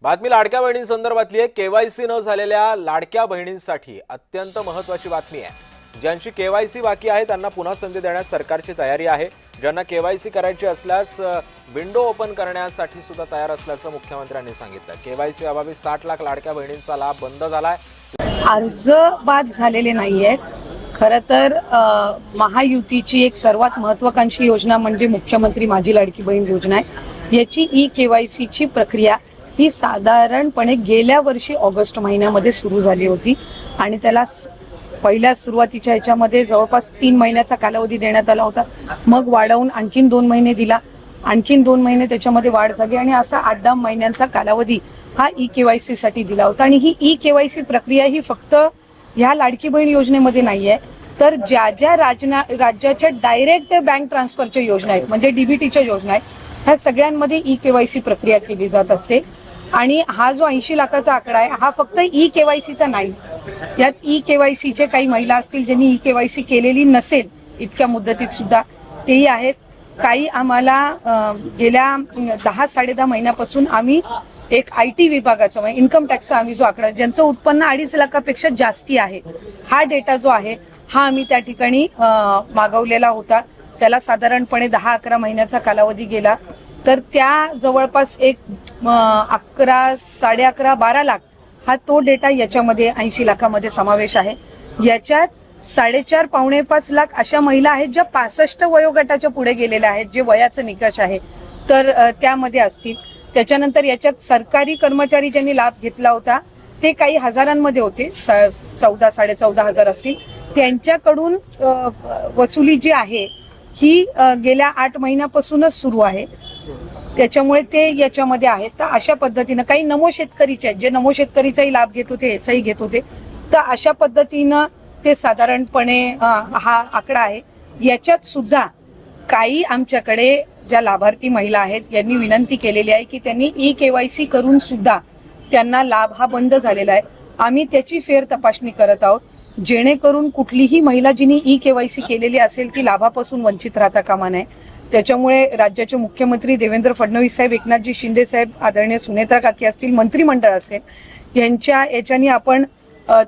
बातमी लाडक्या बहिणींसंदर्भातली आहे। केवायसी न झालेल्या लाडक्या बहिणींसाठी अत्यंत महत्त्वाची बातमी आहे। ज्यांची केवायसी बाकी आहे त्यांना पुन्हा संधी देण्यास सरकारची तयारी आहे। ज्यांना केवायसी करायची असल्यास विंडो ओपन करण्यासाठी सुद्धा तयार असल्याचं मुख्यमंत्र्यांनी सांगितलं। केवायसी अभावी 60 लाख लाडक्या बहिणींचा लाभ बंद झालाय। अर्ज बाद झालेले नाहीयेत। खरं तर महायुतीची एक सर्वात महत्त्वाकांक्षी योजना म्हणजे मुख्यमंत्री माझी लाडकी बहीण योजना आहे। याची ई-केवायसी ची प्रक्रिया ही साधारणपणे गेल्या वर्षी ऑगस्ट महिन्यामध्ये सुरू झाली होती आणि त्याला पहिल्या सुरुवातीच्या ह्याच्यामध्ये जवळपास 3 महिन्याचा कालावधी देण्यात आला होता। मग वाढवून आणखीन 2 महिने दिला, आणखीन 2 महिने त्याच्यामध्ये वाढ झाली आणि असा 8-10 महिन्यांचा कालावधी हा ई-केवायसी साठी दिला होता। आणि ही ई-केवायसी प्रक्रिया ही फक्त ह्या लाडकी बहीण योजनेमध्ये नाहीये, तर ज्या ज्या राज्याच्या डायरेक्ट बँक ट्रान्सफरच्या योजना आहेत म्हणजे डीबीटीच्या योजना आहेत, ह्या सगळ्यांमध्ये ई-केवायसी प्रक्रिया केली जात असते। आणि हा जो 80 लाखाचा आकडा आहे हा फक्त ई-केवायसीचा नाही, यात ई-केवायसीचे काही महिला असतील ज्यांनी ई-केवायसी केलेली नसेल इतक्या मुदतीत सुद्धा तेही आहेत। काही आम्हाला गेल्या 10-10.5 महिन्यापासून आम्ही एक IT विभागाचा म्हणजे इन्कम टॅक्सचा आम्ही जो आकडा ज्यांचं उत्पन्न 2.5 लाखापेक्षा जास्ती आहे हा डेटा जो आहे हा आम्ही त्या ठिकाणी मागवलेला होता। त्याला साधारणपणे 10-11 महिन्याचा कालावधी गेला, तर त्या जवळपास एक 11, 11.5, 12 लाख हा तो डेटा याच्यामध्ये 80 लाखामध्ये समावेश आहे। याच्यात 4.5 पावणे 5 लाख अशा महिला आहेत ज्या 65 वयोगटाच्या पुढे गेलेल्या आहेत, जे वयाचं निकष आहे तर त्यामध्ये असतील। त्याच्यानंतर याच्यात सरकारी कर्मचारी ज्यांनी लाभ घेतला होता ते काही हजारांमध्ये होते, 14-14.5 हजार असतील। त्यांच्याकडून वसुली जी आहे ही गेल्या 8 महिन्यापासूनच सुरू आहे, त्याच्यामुळे ते याच्यामध्ये आहेत। तर अशा पद्धतीनं काही नमो शेतकरीचे आहेत जे नमो शेतकरीचाही लाभ घेत होते, याचाही घेत होते, तर अशा पद्धतीनं ते साधारणपणे हा आकडा आहे। याच्यात सुद्धा काही आमच्याकडे ज्या लाभार्थी महिला आहेत यांनी विनंती केलेली आहे की त्यांनी ई-केवायसी करून सुद्धा त्यांना लाभ हा बंद झालेला आहे। आम्ही त्याची फेर तपासणी करत आहोत जेणेकरून कुठलीही महिला जिने ई-केवायसी केलेली असेल ती लाभापासून वंचित राहता कामा नये। त्याच्यामुळे राज्याचे मुख्यमंत्री देवेंद्र फडणवीस साहेब, एकनाथजी शिंदे साहेब, आदरणीय सुनेत्रा काकी असतील, मंत्रिमंडळ असेल, यांच्या याच्यानी आपण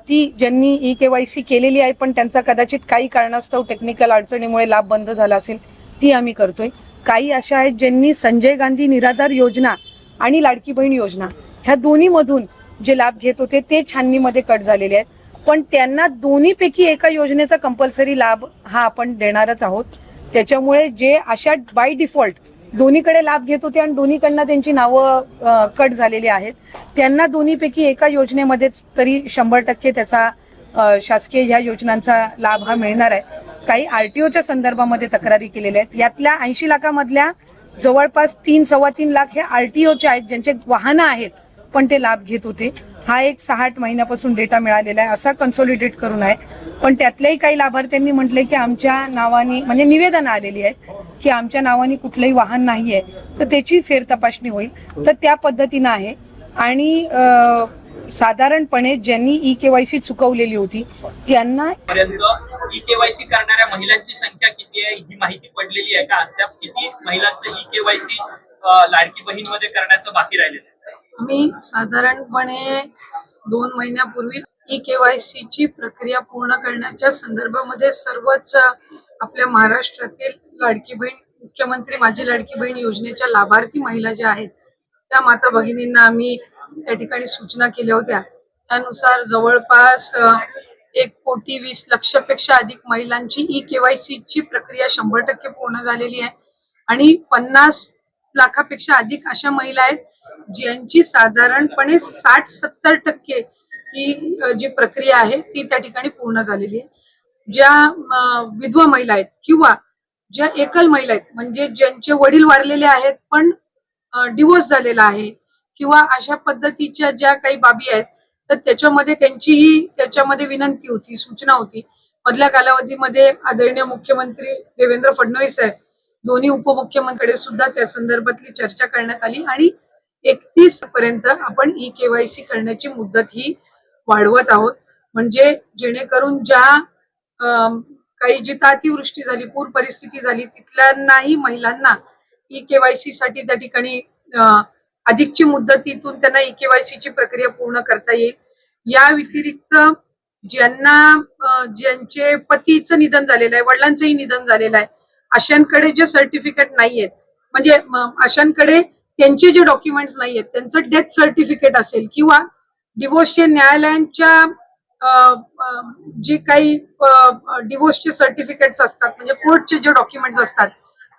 ती ज्यांनी ई-केवायसी केलेली आहे पण त्यांचा कदाचित काही कारणास्तव टेक्निकल अडचणीमुळे लाभ बंद झाला असेल ती आम्ही करतोय। काही अशा आहेत ज्यांनी संजय गांधी निराधार योजना आणि लाडकी बहीण योजना ह्या दोन्ही मधून जे लाभ घेत होते ते छाननीमध्ये कट झालेले आहेत, पण त्यांना दोन्हीपैकी एका योजनेचा कंपल्सरी लाभ हा आपण देणारच आहोत। त्याच्यामुळे जे अशा बाय डिफॉल्ट दोन्हीकडे लाभ घेत होते आणि दोन्हीकडनं त्यांची नावं कट झालेली आहेत त्यांना दोन्हीपैकी एका योजनेमध्येच तरी 100% त्याचा शासकीय ह्या योजनांचा लाभ हा मिळणार आहे। काही RTOच्या संदर्भामध्ये तक्रारी केलेल्या आहेत, यातल्या 80 लाखामधल्या जवळपास 3-3.25 लाख हे RTOचे आहेत ज्यांचे वाहनं आहेत पण ते लाभ घेत होते। हा एक 6-8 महिन्यापासून डेटा मिळालेला आहे, असा कन्सोलिडेट करून आहे। पण त्यातल्याही काही लाभार्थ्यांनी म्हटलंय की आमच्या नावाने म्हणजे निवेदन आलेली आहेत की आमच्या नावाने कुठलंही वाहन नाहीये, तर त्याची फेर तपासणी होईल, तर त्या पद्धतीनं आहे। आणि साधारणपणे ज्यांनी ई-केवायसी चुकवलेली होती त्यांना ई-केवायसी करणाऱ्या महिलांची संख्या किती आहे ही माहिती पडलेली आहे का? त्या किती महिलांचं ई-केवायसी लाडकी बहीण मध्ये करण्याचं बाकी राहिलेलं आहे? मी साधारणपणे 2 महिन्यापूर्वी ई-केवायसी ची प्रक्रिया पूर्ण करण्याच्या संदर्भामध्ये सर्वच आपल्या महाराष्ट्रातील लाडकी बहीण मुख्यमंत्री माझी लाडकी बहीण योजनेच्या लाभार्थी महिला ज्या आहेत त्या माता भगिनींना आम्ही त्या ठिकाणी सूचना केल्या होत्या। त्यानुसार जवळपास 1,20,00,000 अधिक महिलांची ई-केवायसी ची प्रक्रिया 100% पूर्ण झालेली आहे आणि 50 लाखापेक्षा अधिक अशा महिला आहेत ज्यांची साधारणपणे 60-70% ही जी प्रक्रिया आहे ती त्या ठिकाणी पूर्ण झालेली आहे। ज्या विधवा महिला आहेत किंवा ज्या एकल महिला आहेत म्हणजे ज्यांचे वडील वारलेले आहेत पण डिवोर्स झालेला आहे किंवा अशा पद्धतीच्या ज्या काही बाबी आहेत तर त्याच्यामध्ये त्यांचीही त्याच्यामध्ये विनंती होती, सूचना होती। मधल्या कालावधीमध्ये आदरणीय मुख्यमंत्री देवेंद्र फडणवीस साहेब, दोन्ही उपमुख्यमंत्र्यांकडे सुद्धा त्या संदर्भातली चर्चा करण्यात आली आणि 31 पर्यंत आपण ई-केवायसी करण्याची मुदत ही वाढवत आहोत, म्हणजे जेणेकरून ज्या काही जी अतिवृष्टी झाली, पूर परिस्थिती झाली तिथल्याही महिलांना ई-केवायसी साठी त्या ठिकाणी अधिकची मुदतीतून त्यांना केवायसीची प्रक्रिया पूर्ण करता येईल. या व्यतिरिक्त ज्यांचे पतीचं निधन झालेलं आहे, वडिलांचंही निधन झालेलं आहे, अशांकडे जे सर्टिफिकेट नाहीयेत, म्हणजे अशांकडे त्यांचे जे डॉक्युमेंट्स नाहीयेत, त्यांचं डेथ सर्टिफिकेट असेल किंवा डिवोर्सचे न्यायालयांच्या जे काही डिवोर्सचे सर्टिफिकेट्स असतात, म्हणजे कोर्टचे जे डॉक्युमेंट्स असतात,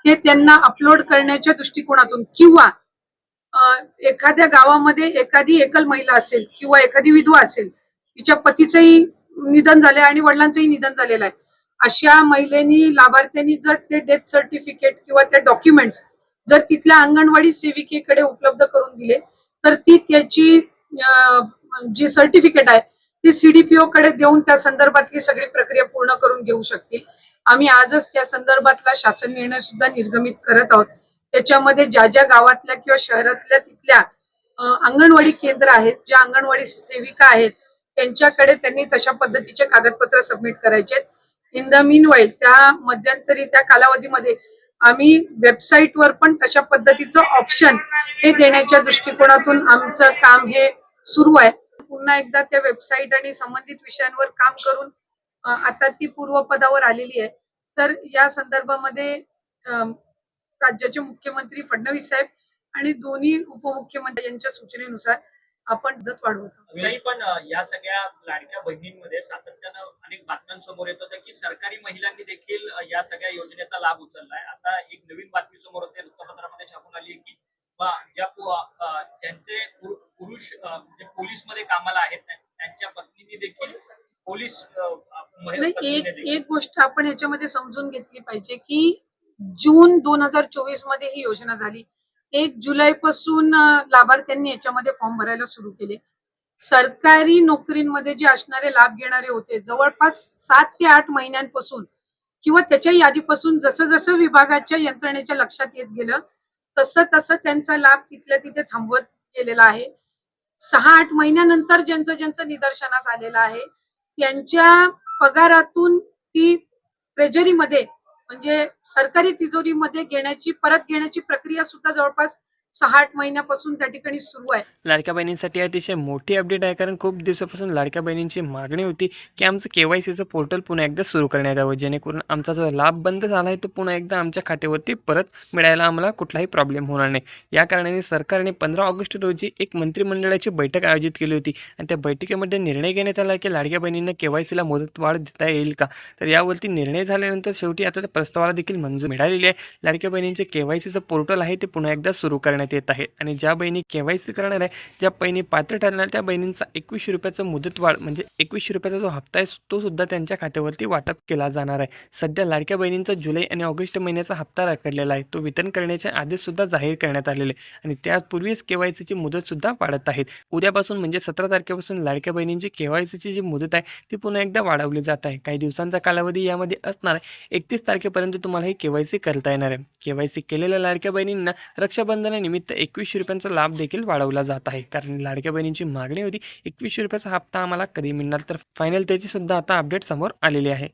ते त्यांना अपलोड करण्याच्या दृष्टिकोनातून किंवा एखाद्या गावामध्ये एखादी एकल महिला असेल किंवा एखादी विधवा असेल, तिच्या पतीचंही निधन झालंय आणि वडिलांचंही निधन झालेलं आहे, अशा महिलेनी लाभार्थ्यांनी जर ते डेथ सर्टिफिकेट किंवा ते डॉक्युमेंट्स जर तिथल्या अंगणवाडी सेविकेकडे उपलब्ध करून दिले तर ती त्याची जी सर्टिफिकेट आहे ती सीडीपीओ कडे देऊन त्या संदर्भातली सगळी प्रक्रिया पूर्ण करून घेऊ शकतील. आम्ही आजच त्या संदर्भातला शासन निर्णय सुद्धा निर्गमित करत आहोत. त्याच्यामध्ये ज्या ज्या गावातल्या किंवा शहरातल्या तिथल्या अंगणवाडी केंद्र आहेत, ज्या अंगणवाडी सेविका आहेत, त्यांच्याकडे त्यांनी तशा पद्धतीचे कागदपत्र सबमिट करायचे. इन द मीन वाईल त्या मध्यंतरी त्या कालावधीमध्ये आम्ही वेबसाईटवर पण तशा पद्धतीचं ऑप्शन हे देण्याच्या दृष्टिकोनातून आमचं काम हे सुरू आहे. पुन्हा एकदा त्या वेबसाईट आणि संबंधित विषयांवर काम करून आता ती पूर्वपदावर आलेली आहे. तर या संदर्भामध्ये राज्याचे मुख्यमंत्री फडणवीस साहेब आणि दोन्ही उपमुख्यमंत्री यांच्या सूचनेनुसार आपण मुदत वाढवतो. तरी पण या सगळ्या लाडक्या बहिणींमध्ये सातत्यानं अनेक बातम्यांसमोर येत होतं की सरकारी महिलांनी देखील या सगळ्या योजनेचा लाभ उचललाय. आता एक नवीन बातमी समोर होते, वृत्तपत्रामध्ये छापून आली की ज्यांचे पुरुष म्हणजे पोलीस मध्ये कामाला आहेत त्यांच्या पत्नीने देखील पोलीस एक गोष्ट आपण ह्याच्यामध्ये समजून घेतली पाहिजे की जून 2024 मध्ये ही योजना झाली. 1 जुलै पासून लाभार्थ्यांनी याच्यामध्ये फॉर्म भरायला सुरू केले. सरकारी नोकरींमध्ये जे असणारे लाभ घेणारे होते जवळपास 7 ते 8 महिन्यांपासून किंवा त्याच्याही आधीपासून जसं जसं विभागाच्या यंत्रणेच्या लक्षात येत गेलं तसं तसं त्यांचा लाभ तिथल्या तिथे थांबवत गेलेला आहे. 6-8 महिन्यानंतर ज्यांचं निदर्शनास आलेलं आहे त्यांच्या पगारातून ती ट्रेजरीमध्ये म्हणजे सरकारी तिजोरीमध्ये परत घेण्याची प्रक्रिया सुद्धा जवळपास 6-8 महिन्यापासून त्या ठिकाणी सुरू आहे. लाडक्या बहिणींसाठी अतिशय मोठी अपडेट आहे, कारण खूप दिवसापासून लाडक्या बहिणींची मागणी होती की आमचं KYCचं पोर्टल पुन्हा एकदा सुरू करण्यात यावं, जेणेकरून आमचा जो लाभ बंद झाला आहे तो पुन्हा एकदा आमच्या खात्यावरती परत मिळायला आम्हाला कुठलाही प्रॉब्लेम होणार नाही. या कारणाने सरकारने 15 ऑगस्ट रोजी एक मंत्रिमंडळाची बैठक आयोजित केली होती आणि त्या बैठकीमध्ये निर्णय घेण्यात आला की लाडक्या बहिणींना KYCला मुदतवाढ देता येईल का. तर यावरती निर्णय झाल्यानंतर शेवटी आता त्या प्रस्तावाला देखील मंजूरी मिळालेली आहे. लाडक्या बहिणींचे KYCचं पोर्टल आहे ते पुन्हा एकदा सुरू करण्यात येत आहे आणि ज्या बहिणी KYC करणार आहे, ज्या बहिणी पात्र ठरणार, त्या बहिणींचा 21 रुपयाचं मुदतवाढ म्हणजे 21 रुपयाचा जो हप्ता आहे तो सुद्धा त्यांच्या खात्यावरती वाटप केला जाणार आहे. सध्या लाडक्या बहिणींचा जुलै आणि ऑगस्ट महिन्याचा हप्ता रखडलेला आहे, तो वितरण करण्याच्या आदेश सुद्धा जाहीर करण्यात आलेले आणि त्यापूर्वीच KYCची मुदत सुद्धा वाढत आहेत. उद्यापासून म्हणजे 17 तारखेपासून लाडक्या बहिणींची KYCची जी मुदत आहे ती पुन्हा एकदा वाढवली जात आहे. काही दिवसांचा कालावधी यामध्ये असणार आहे. 31 तारखेपर्यंत तुम्हाला ही KYC करता येणार आहे. KYC केलेल्या लाडक्या बहिणींना रक्षाबंधनानिमित्त 21 रुपयांचा लाभ देखील वाढवला जात आहे, कारण लाडक्या बहिणींची मागणी होती 21 रुपयाचा हप्ता आम्हाला कधी मिळणार. तर फायनल त्याची सुद्धा आता अपडेट समोर आलेली आहे.